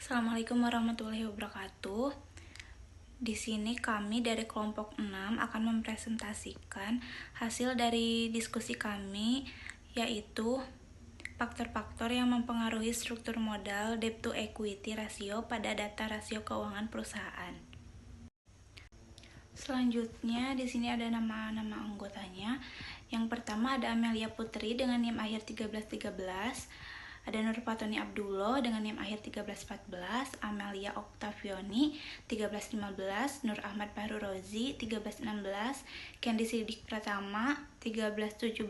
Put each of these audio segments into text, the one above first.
Assalamualaikum warahmatullahi wabarakatuh. Di sini kami dari kelompok 6 akan mempresentasikan hasil dari diskusi kami, yaitu faktor-faktor yang mempengaruhi struktur modal debt to equity ratio pada data rasio keuangan perusahaan. Selanjutnya di sini ada nama-nama anggotanya. Yang pertama ada Amelia Putri dengan NIM akhir 1313. Ada Nur Fatoni Abdullah dengan NIM akhir 1314, Amelia Oktavioni 1315, Nur Ahmad Fahru Rozi 1316, Candy Sidik Pratama 1317,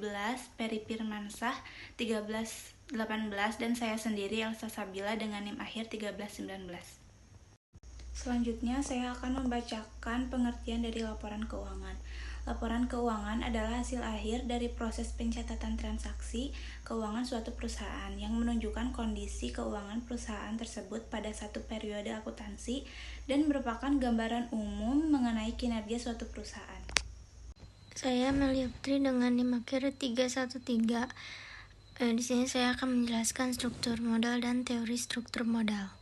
Peri Firmansah 1318, dan saya sendiri Elsa Sabila dengan NIM akhir 1319. Selanjutnya saya akan membacakan pengertian dari laporan keuangan. Laporan keuangan adalah hasil akhir dari proses pencatatan transaksi keuangan suatu perusahaan yang menunjukkan kondisi keuangan perusahaan tersebut pada satu periode akuntansi dan merupakan gambaran umum mengenai kinerja suatu perusahaan. Saya Amelia Putri dengan NIM akhir 313. Di sini saya akan menjelaskan struktur modal dan teori struktur modal.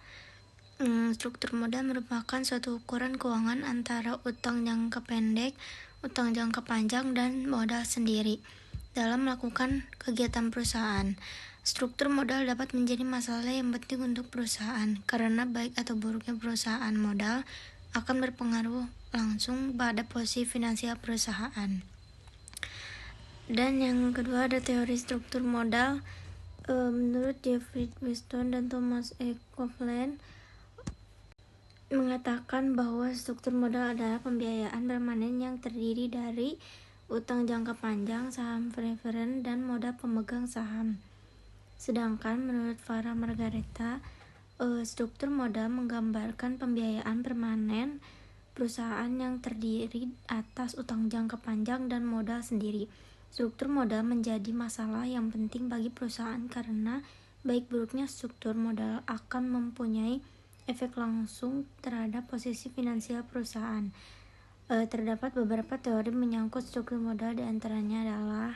Struktur modal merupakan suatu ukuran keuangan antara utang jangka pendek, utang jangka panjang, dan modal sendiri dalam melakukan kegiatan perusahaan. Struktur modal dapat menjadi masalah yang penting untuk perusahaan karena baik atau buruknya perusahaan modal akan berpengaruh langsung pada posisi finansial perusahaan. Dan yang kedua ada teori struktur modal. Menurut Jeffrey Weston dan Thomas E. Copeland mengatakan bahwa struktur modal adalah pembiayaan permanen yang terdiri dari utang jangka panjang, saham preferen, dan modal pemegang saham. Sedangkan menurut Farah Margareta, struktur modal menggambarkan pembiayaan permanen perusahaan yang terdiri atas utang jangka panjang dan modal sendiri. Struktur modal menjadi masalah yang penting bagi perusahaan karena baik buruknya struktur modal akan mempunyai efek langsung terhadap posisi finansial perusahaan. Terdapat beberapa teori menyangkut struktur modal, diantaranya adalah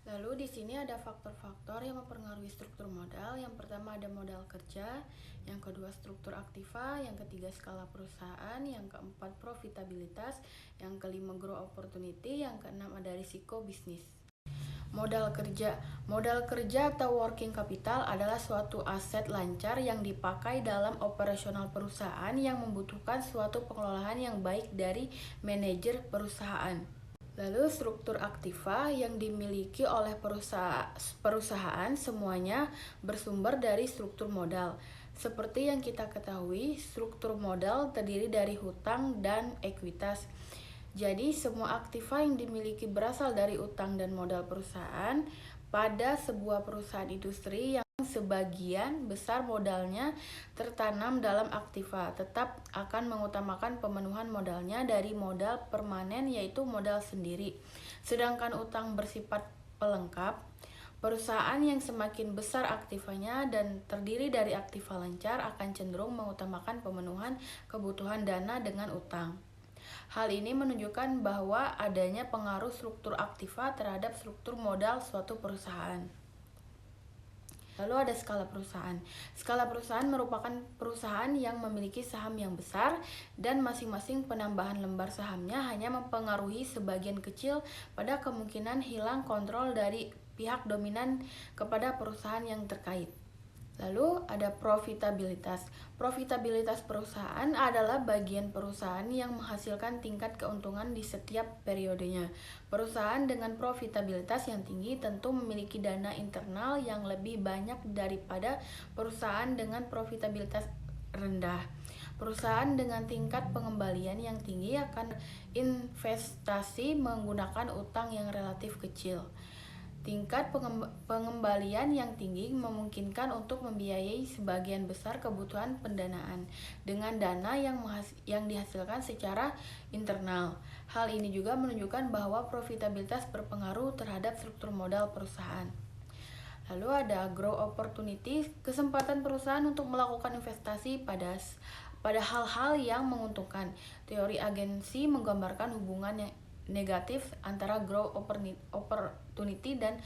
Lalu di sini ada faktor-faktor yang mempengaruhi struktur modal. Yang pertama ada modal kerja, yang kedua struktur aktiva, yang ketiga skala perusahaan, yang keempat profitabilitas, yang kelima growth opportunity, yang keenam ada risiko bisnis. Modal kerja atau working capital adalah suatu aset lancar yang dipakai dalam operasional perusahaan yang membutuhkan suatu pengelolaan yang baik dari manajer perusahaan. Lalu struktur aktiva yang dimiliki oleh perusahaan semuanya bersumber dari struktur modal. Seperti yang kita ketahui, struktur modal terdiri dari hutang dan ekuitas. Jadi semua aktiva yang dimiliki berasal dari utang dan modal perusahaan. Pada sebuah perusahaan industri yang sebagian besar modalnya tertanam dalam aktiva, tetap akan mengutamakan pemenuhan modalnya dari modal permanen, yaitu modal sendiri. Sedangkan utang bersifat pelengkap. Perusahaan yang semakin besar aktivanya dan terdiri dari aktiva lancar akan cenderung mengutamakan pemenuhan kebutuhan dana dengan utang. Hal ini menunjukkan bahwa adanya pengaruh struktur aktiva terhadap struktur modal suatu perusahaan. Lalu ada skala perusahaan. Skala perusahaan merupakan perusahaan yang memiliki saham yang besar dan masing-masing penambahan lembar sahamnya hanya mempengaruhi sebagian kecil pada kemungkinan hilang kontrol dari pihak dominan kepada perusahaan yang terkait. Lalu ada profitabilitas. Profitabilitas perusahaan adalah bagian perusahaan yang menghasilkan tingkat keuntungan di setiap periodenya. Perusahaan dengan profitabilitas yang tinggi tentu memiliki dana internal yang lebih banyak daripada perusahaan dengan profitabilitas rendah. Perusahaan dengan tingkat pengembalian yang tinggi akan investasi menggunakan utang yang relatif kecil. Tingkat pengembalian yang tinggi memungkinkan untuk membiayai sebagian besar kebutuhan pendanaan dengan dana yang dihasilkan secara internal. Hal ini juga menunjukkan bahwa profitabilitas berpengaruh terhadap struktur modal perusahaan. Lalu ada growth opportunity, kesempatan perusahaan untuk melakukan investasi pada hal-hal yang menguntungkan. Teori agensi menggambarkan hubungan yang negatif antara growth opportunity dan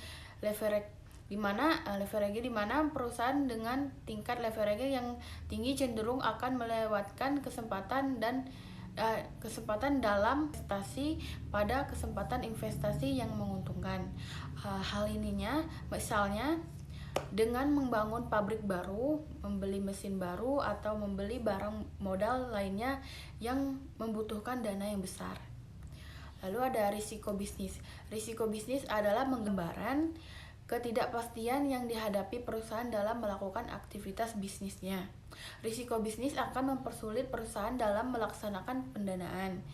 leverage di mana perusahaan dengan tingkat leverage yang tinggi cenderung akan melewatkan kesempatan dalam investasi pada kesempatan investasi yang menguntungkan. Hal ininya misalnya dengan membangun pabrik baru, membeli mesin baru, atau membeli barang modal lainnya yang membutuhkan dana yang besar. Lalu ada risiko bisnis. Risiko bisnis adalah menggambaran ketidakpastian yang dihadapi perusahaan dalam melakukan aktivitas bisnisnya. Risiko bisnis akan mempersulit perusahaan dalam melaksanakan pendanaan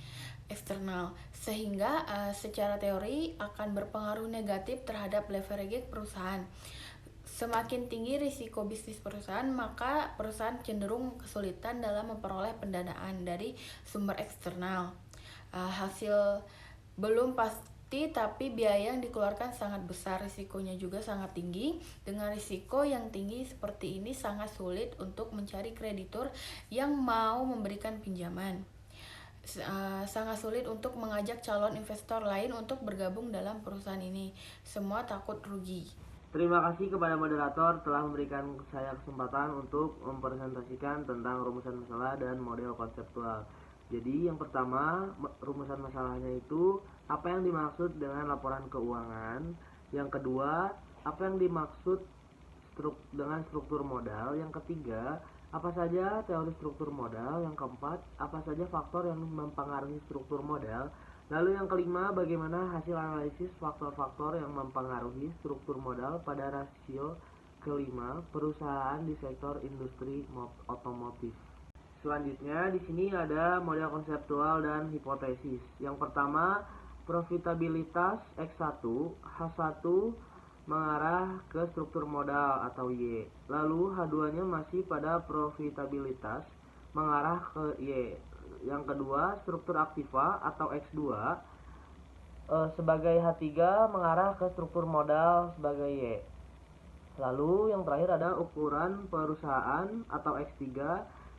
eksternal, sehingga secara teori akan berpengaruh negatif terhadap leverage perusahaan. Semakin tinggi risiko bisnis perusahaan, maka perusahaan cenderung kesulitan dalam memperoleh pendanaan dari sumber eksternal. Hasil belum pasti, tapi biaya yang dikeluarkan sangat besar, risikonya juga sangat tinggi. Dengan risiko yang tinggi seperti ini, sangat sulit untuk mencari kreditur yang mau memberikan pinjaman. Sangat sulit untuk mengajak calon investor lain untuk bergabung dalam perusahaan ini. Semua takut rugi. Terima kasih kepada moderator telah memberikan saya kesempatan untuk mempresentasikan tentang rumusan masalah dan model konseptual. Jadi yang pertama, rumusan masalahnya itu apa yang dimaksud dengan laporan keuangan. Yang kedua, apa yang dimaksud dengan struktur modal. Yang ketiga, apa saja teori struktur modal. Yang keempat, apa saja faktor yang mempengaruhi struktur modal. Lalu yang kelima, bagaimana hasil analisis faktor-faktor yang mempengaruhi struktur modal pada rasio kelima perusahaan di sektor industri otomotif. Selanjutnya di sini ada model konseptual dan hipotesis. Yang pertama, profitabilitas X1 H1 mengarah ke struktur modal atau Y. Lalu H2-nya masih pada profitabilitas mengarah ke Y. Yang kedua, struktur aktiva atau X2 sebagai H3 mengarah ke struktur modal sebagai Y. Lalu yang terakhir ada ukuran perusahaan atau X3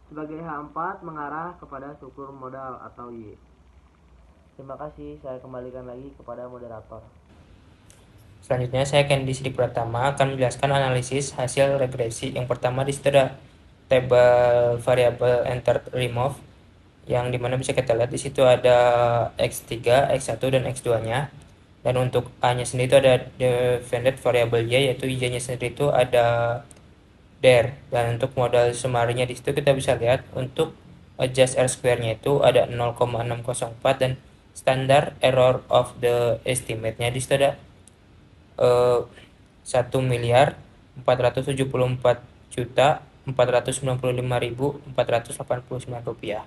sebagai H4 mengarah kepada struktur modal atau Y. Terima kasih, saya kembalikan lagi kepada moderator. Selanjutnya saya Candy Sidik Pratama akan menjelaskan analisis hasil regresi. Yang pertama di situ ada tabel variable enter remove, yang dimana bisa kita lihat di situ ada X3, X1 dan X2-nya. Dan untuk A-nya sendiri itu ada defined variable Y, yaitu Y-nya sendiri itu ada there. Dan untuk modal summary-nya di situ kita bisa lihat untuk adjust R square-nya itu ada 0,604 dan standard error of the estimate-nya di situ ada 1.474.495.489 rupiah.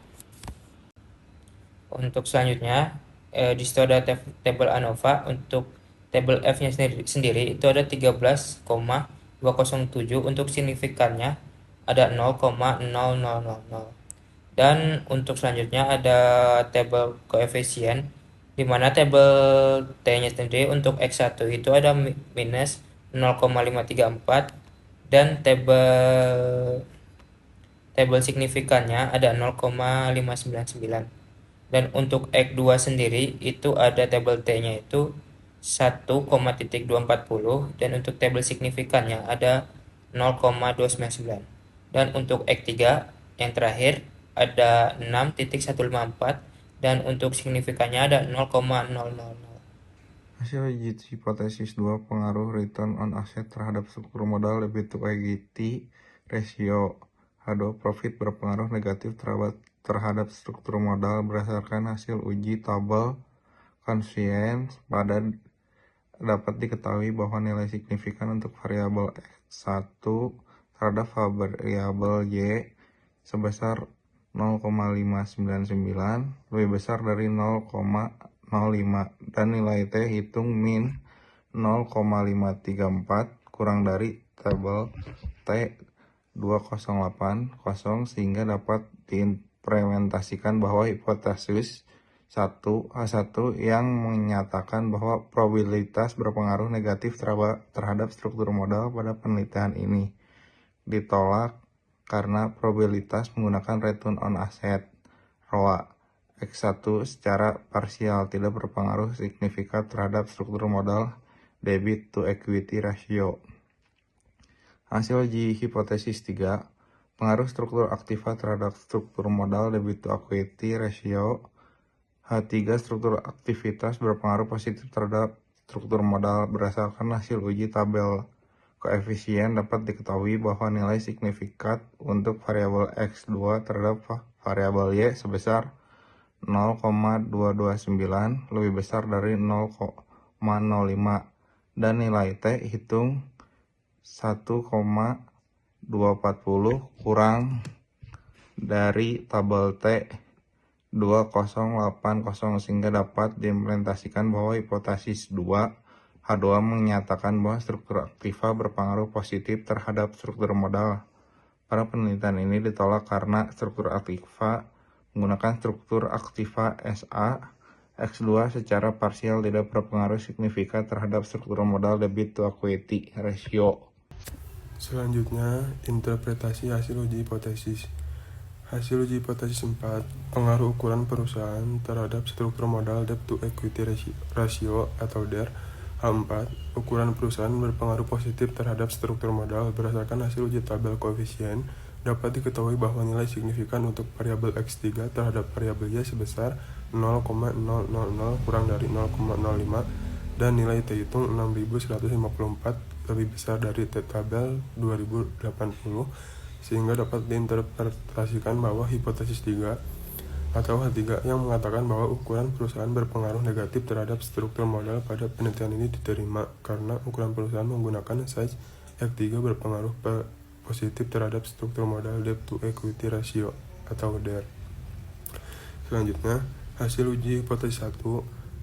Untuk selanjutnya di situ ada tabel ANOVA. Untuk tabel F-nya sendiri itu ada 13,207. Untuk signifikannya ada 0,0000. Dan untuk selanjutnya ada tabel koefisien, di mana tabel T-nya sendiri untuk X1 itu ada minus 0,534 dan tabel signifikannya ada 0,599. Dan untuk X2 sendiri itu ada tabel T-nya itu 1,240 dan untuk tabel signifikannya ada 0,299. Dan untuk X3 yang terakhir ada 6,154 dan untuk signifikannya ada 0,000. Hasil hipotesis 2, pengaruh return on asset terhadap struktur modal debit to equity ratio. H2 profit berpengaruh negatif terhadap struktur modal berdasarkan hasil uji tabel conscience. Dapat diketahui bahwa nilai signifikan untuk variabel X1 terhadap variabel Y sebesar 0,599 lebih besar dari 0,05 dan nilai T hitung min 0,534 kurang dari tabel T 2080 sehingga dapat diimplementasikan bahwa hipotesis 1H1 yang menyatakan bahwa probabilitas berpengaruh negatif terhadap struktur modal pada penelitian ini ditolak karena probabilitas menggunakan return on asset ROA X1 secara parsial tidak berpengaruh signifikan terhadap struktur modal debit to equity ratio. Hasil uji hipotesis 3, pengaruh struktur aktiva terhadap struktur modal debit to equity ratio. H3 struktur aktivitas berpengaruh positif terhadap struktur modal. Berdasarkan hasil uji tabel koefisien dapat diketahui bahwa nilai signifikan untuk variabel X2 terhadap variabel Y sebesar 0,229 lebih besar dari 0,05 dan nilai T hitung 1,240 kurang dari tabel T 2080 sehingga dapat diimplementasikan bahwa hipotesis 2 H2 menyatakan bahwa struktur aktiva berpengaruh positif terhadap struktur modal. Pada penelitian ini ditolak karena struktur aktiva menggunakan struktur aktiva SA X2 secara parsial tidak berpengaruh signifikan terhadap struktur modal debit to equity ratio. Selanjutnya, interpretasi hasil uji hipotesis. Hasil uji hipotesis 4, pengaruh ukuran perusahaan terhadap struktur modal debt to equity ratio atau DER. H4, ukuran perusahaan berpengaruh positif terhadap struktur modal. Berdasarkan hasil uji tabel koefisien, dapat diketahui bahwa nilai signifikan untuk variabel X3 terhadap variabel Y sebesar 0,000 kurang dari 0,05 dan nilai T hitung 6154 lebih besar dari T tabel 2080 sehingga dapat diinterpretasikan bahwa hipotesis 3 atau H3 yang mengatakan bahwa ukuran perusahaan berpengaruh negatif terhadap struktur modal pada penelitian ini diterima karena ukuran perusahaan menggunakan size X3 berpengaruh positif terhadap struktur modal debt to equity ratio atau DER. Selanjutnya, hasil uji hipotesis 1,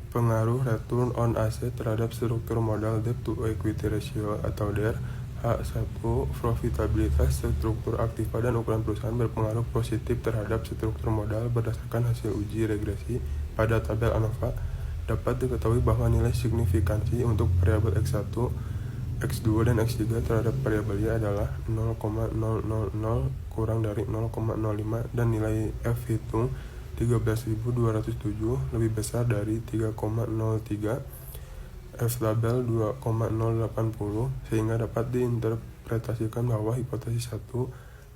pengaruh return on asset terhadap struktur modal debt to equity ratio atau DER. H1, profitabilitas struktur aktiva dan ukuran perusahaan berpengaruh positif terhadap struktur modal. Berdasarkan hasil uji regresi pada tabel ANOVA, dapat diketahui bahwa nilai signifikansi untuk variabel X1, X2, dan X3 terhadap variabel Y adalah 0,000 kurang dari 0,05 dan nilai F hitung 13.207 lebih besar dari 3,03 F tabel 2,080 sehingga dapat diinterpretasikan bahwa hipotesis 1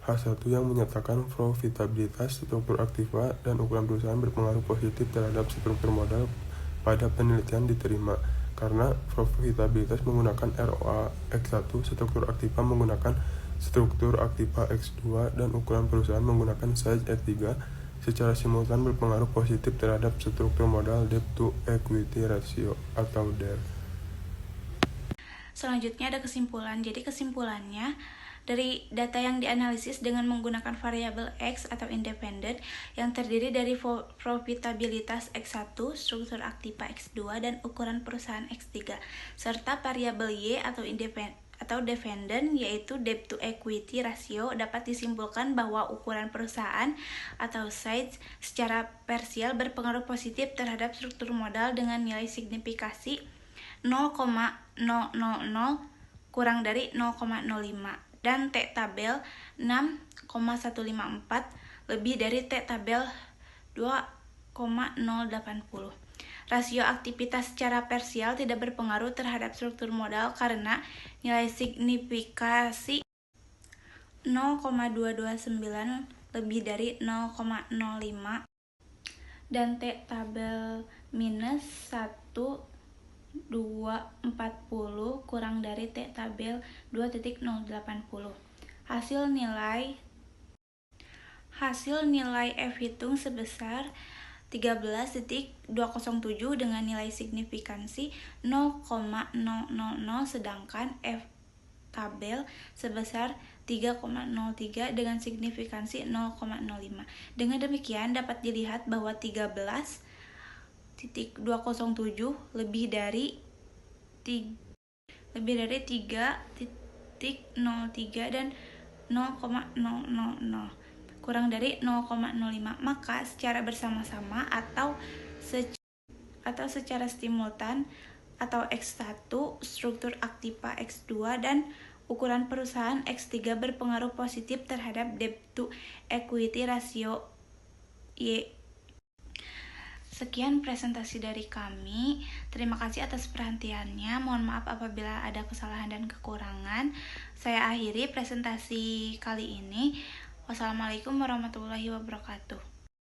H1 yang menyatakan profitabilitas struktur aktiva dan ukuran perusahaan berpengaruh positif terhadap struktur modal pada penelitian diterima karena profitabilitas menggunakan ROA X1, struktur aktiva menggunakan struktur aktiva X2 dan ukuran perusahaan menggunakan size X3 secara simultan berpengaruh positif terhadap struktur modal debt to equity ratio atau DER. Selanjutnya ada kesimpulan. Jadi kesimpulannya dari data yang dianalisis dengan menggunakan variabel X atau independen yang terdiri dari profitabilitas X1, struktur aktiva X2 dan ukuran perusahaan X3 serta variabel Y atau dependen yaitu debt to equity ratio, dapat disimpulkan bahwa ukuran perusahaan atau size secara parsial berpengaruh positif terhadap struktur modal dengan nilai signifikasi 0,000 kurang dari 0,05 dan T tabel 6,154 lebih dari T tabel 2,080. Rasio aktivitas secara parsial tidak berpengaruh terhadap struktur modal karena nilai signifikasi 0,229 lebih dari 0,05 dan T tabel minus 1,240 kurang dari T tabel 2,080. Hasil nilai F hitung sebesar 13,207 dengan nilai signifikansi 0,000 sedangkan F tabel sebesar 3,03 dengan signifikansi 0,05. Dengan demikian dapat dilihat bahwa 13,207 lebih dari 3,03 dan 0,000 kurang dari 0,05, maka secara bersama-sama atau secara simultan atau X1 struktur aktiva X2 dan ukuran perusahaan X3 berpengaruh positif terhadap debt to equity ratio Y. Sekian presentasi dari kami. Terima kasih atas perhatiannya. Mohon maaf apabila ada kesalahan dan kekurangan. Saya akhiri presentasi kali ini. Wassalamualaikum warahmatullahi wabarakatuh.